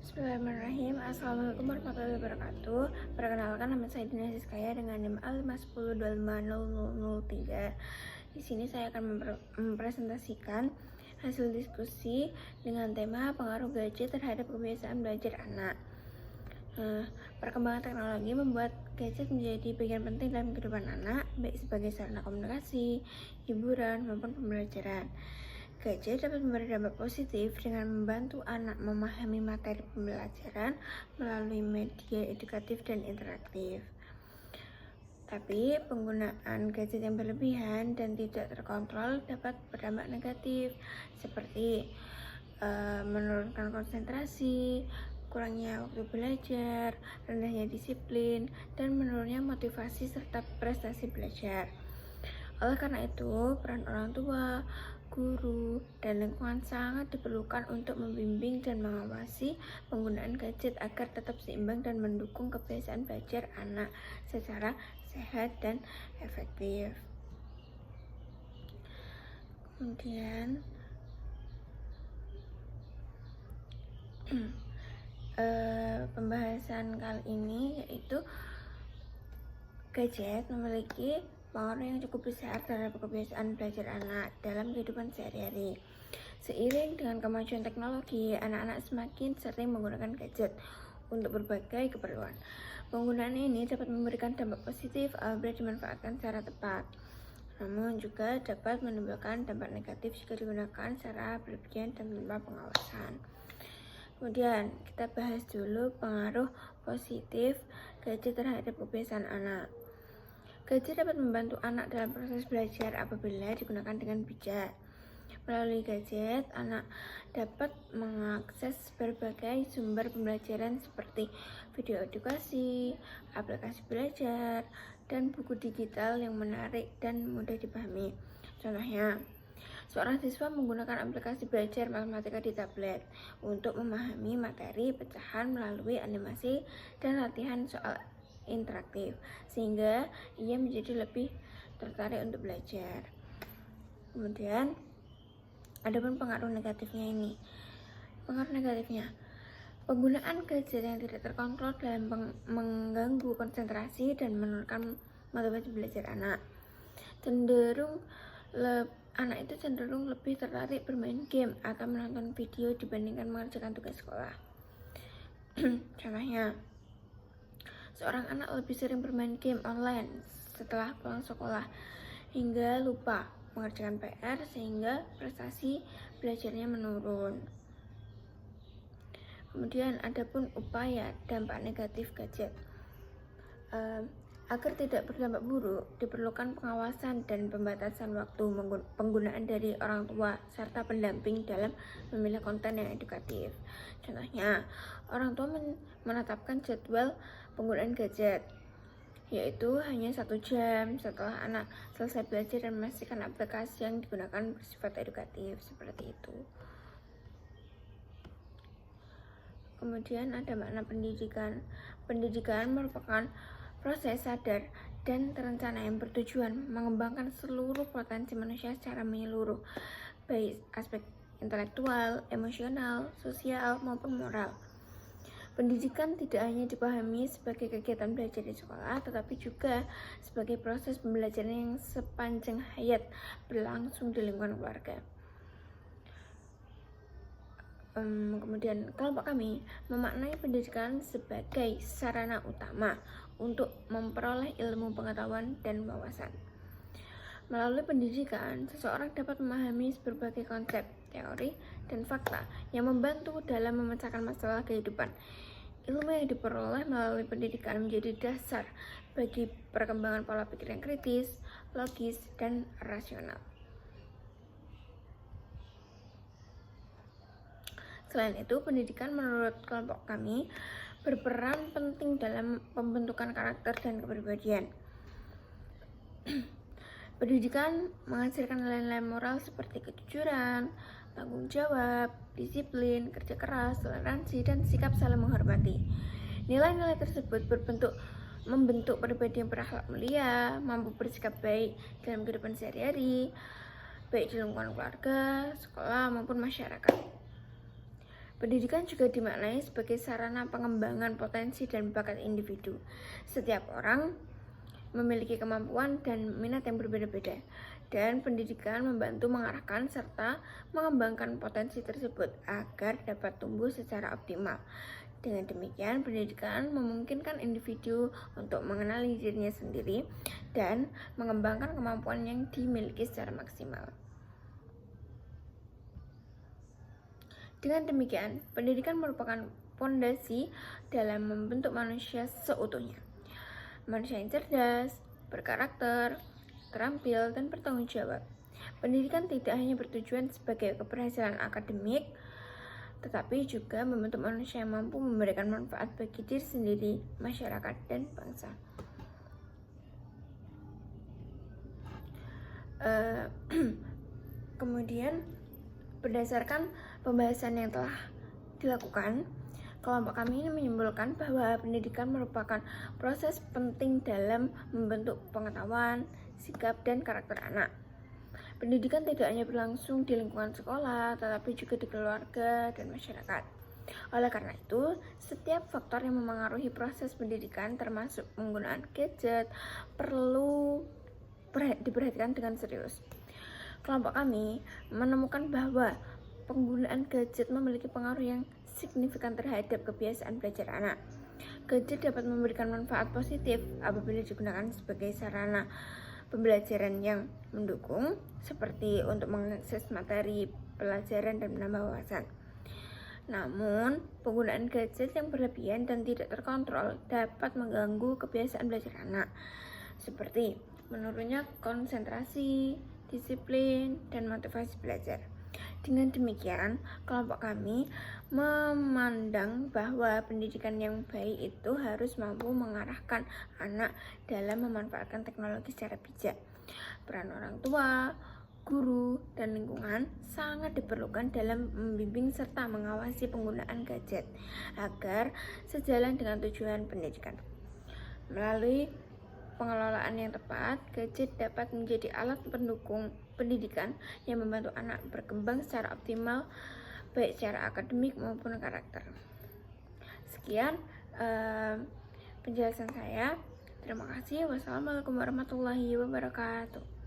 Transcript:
Bismillahirrahmanirrahim. Assalamualaikum warahmatullahi wabarakatuh. Perkenalkan, nama saya Dina Siskaya dengan NIM A510250003. Di sini saya akan mempresentasikan hasil diskusi dengan tema pengaruh gadget terhadap kebiasaan belajar anak. Perkembangan teknologi membuat gadget menjadi bagian penting dalam kehidupan anak, baik sebagai sarana komunikasi, hiburan, maupun pembelajaran. Gadget dapat memberi dampak positif dengan membantu anak memahami materi pembelajaran melalui media edukatif dan interaktif. Tapi penggunaan gadget yang berlebihan dan tidak terkontrol dapat berdampak negatif, seperti menurunkan konsentrasi, kurangnya waktu belajar, rendahnya disiplin, dan menurunnya motivasi serta prestasi belajar. Oleh karena itu, peran orang tua, guru, dan lingkungan sangat diperlukan untuk membimbing dan mengawasi penggunaan gadget agar tetap seimbang dan mendukung kebiasaan belajar anak secara sehat dan efektif. Kemudian pembahasan kali ini yaitu gadget memiliki pengaruh yang cukup besar terhadap kebiasaan belajar anak dalam kehidupan sehari-hari. Seiring dengan kemajuan teknologi, anak-anak semakin sering menggunakan gadget untuk berbagai keperluan. Penggunaan ini dapat memberikan dampak positif apabila dimanfaatkan secara tepat, namun juga dapat menimbulkan dampak negatif jika digunakan secara berlebihan dan tanpa pengawasan. Kemudian kita bahas dulu pengaruh positif gadget terhadap kebiasaan anak. Gadget dapat membantu anak dalam proses belajar apabila digunakan dengan bijak. Melalui gadget, anak dapat mengakses berbagai sumber pembelajaran seperti video edukasi, aplikasi belajar, dan buku digital yang menarik dan mudah dipahami. Contohnya, seorang siswa menggunakan aplikasi belajar matematika di tablet untuk memahami materi pecahan melalui animasi dan latihan soal interaktif, sehingga ia menjadi lebih tertarik untuk belajar. Kemudian adapun pengaruh negatifnya ini. Pengaruh negatifnya, penggunaan gadget yang tidak terkontrol dalam mengganggu konsentrasi dan menurunkan motivasi belajar anak. Anak itu cenderung lebih tertarik bermain game atau menonton video dibandingkan mengerjakan tugas sekolah. Contohnya, seorang anak lebih sering bermain game online setelah pulang sekolah hingga lupa mengerjakan PR sehingga prestasi belajarnya menurun. Kemudian adapun upaya dampak negatif gadget. Agar tidak berdampak buruk, diperlukan pengawasan dan pembatasan waktu penggunaan dari orang tua serta pendamping dalam memilih konten yang edukatif. Contohnya, orang tua menetapkan jadwal penggunaan gadget, yaitu hanya 1 jam setelah anak selesai belajar dan memastikan aplikasi yang digunakan bersifat edukatif, seperti itu. Kemudian ada makna pendidikan. Pendidikan merupakan proses sadar dan terencana yang bertujuan mengembangkan seluruh potensi manusia secara menyeluruh, baik aspek intelektual, emosional, sosial, maupun moral. Pendidikan tidak hanya dipahami sebagai kegiatan belajar di sekolah, tetapi juga sebagai proses pembelajaran yang sepanjang hayat berlangsung di lingkungan keluarga. Kemudian kelompok kami memaknai pendidikan sebagai sarana utama untuk memperoleh ilmu pengetahuan dan wawasan. Melalui pendidikan, seseorang dapat memahami berbagai konsep, teori, dan fakta yang membantu dalam memecahkan masalah kehidupan. Ilmu yang diperoleh melalui pendidikan menjadi dasar bagi perkembangan pola pikir yang kritis, logis, dan rasional. Selain itu, pendidikan menurut kelompok kami berperan penting dalam pembentukan karakter dan kepribadian. Pendidikan menghasilkan nilai-nilai moral seperti kejujuran, tanggung jawab, disiplin, kerja keras, toleransi, dan sikap saling menghormati. Nilai-nilai tersebut membentuk pribadi yang berakhlak mulia, mampu bersikap baik dalam kehidupan sehari-hari, baik di lingkungan keluarga, sekolah, maupun masyarakat. Pendidikan juga dimaknai sebagai sarana pengembangan potensi dan bakat individu. Setiap orang memiliki kemampuan dan minat yang berbeda-beda, dan pendidikan membantu mengarahkan serta mengembangkan potensi tersebut agar dapat tumbuh secara optimal. Dengan demikian, pendidikan memungkinkan individu untuk mengenali dirinya sendiri dan mengembangkan kemampuan yang dimiliki secara maksimal. Dengan demikian, pendidikan merupakan fondasi dalam membentuk manusia seutuhnya. Manusia yang cerdas, berkarakter, terampil, dan bertanggung jawab. Pendidikan tidak hanya bertujuan sebagai keberhasilan akademik, tetapi juga membentuk manusia yang mampu memberikan manfaat bagi diri sendiri, masyarakat, dan bangsa. Kemudian, berdasarkan pembahasan yang telah dilakukan, kelompok kami ini menyimpulkan bahwa pendidikan merupakan proses penting dalam membentuk pengetahuan, sikap, dan karakter anak. Pendidikan tidak hanya berlangsung di lingkungan sekolah, tetapi juga di keluarga dan masyarakat. Oleh karena itu, setiap faktor yang memengaruhi proses pendidikan, termasuk penggunaan gadget, perlu diperhatikan dengan serius. Kelompok kami menemukan bahwa penggunaan gadget memiliki pengaruh yang signifikan terhadap kebiasaan belajar anak. Gadget dapat memberikan manfaat positif apabila digunakan sebagai sarana pembelajaran yang mendukung, seperti untuk mengakses materi pelajaran dan menambah wawasan. Namun, penggunaan gadget yang berlebihan dan tidak terkontrol dapat mengganggu kebiasaan belajar anak, seperti menurunnya konsentrasi, disiplin, dan motivasi belajar. Dengan demikian, kelompok kami memandang bahwa pendidikan yang baik itu harus mampu mengarahkan anak dalam memanfaatkan teknologi secara bijak. Peran orang tua, guru, dan lingkungan sangat diperlukan dalam membimbing serta mengawasi penggunaan gadget agar sejalan dengan tujuan pendidikan. Melalui pengelolaan yang tepat, gadget dapat menjadi alat pendukung pendidikan yang membantu anak berkembang secara optimal, baik secara akademik maupun karakter. Sekian penjelasan saya. Terima kasih. Wassalamualaikum warahmatullahi wabarakatuh.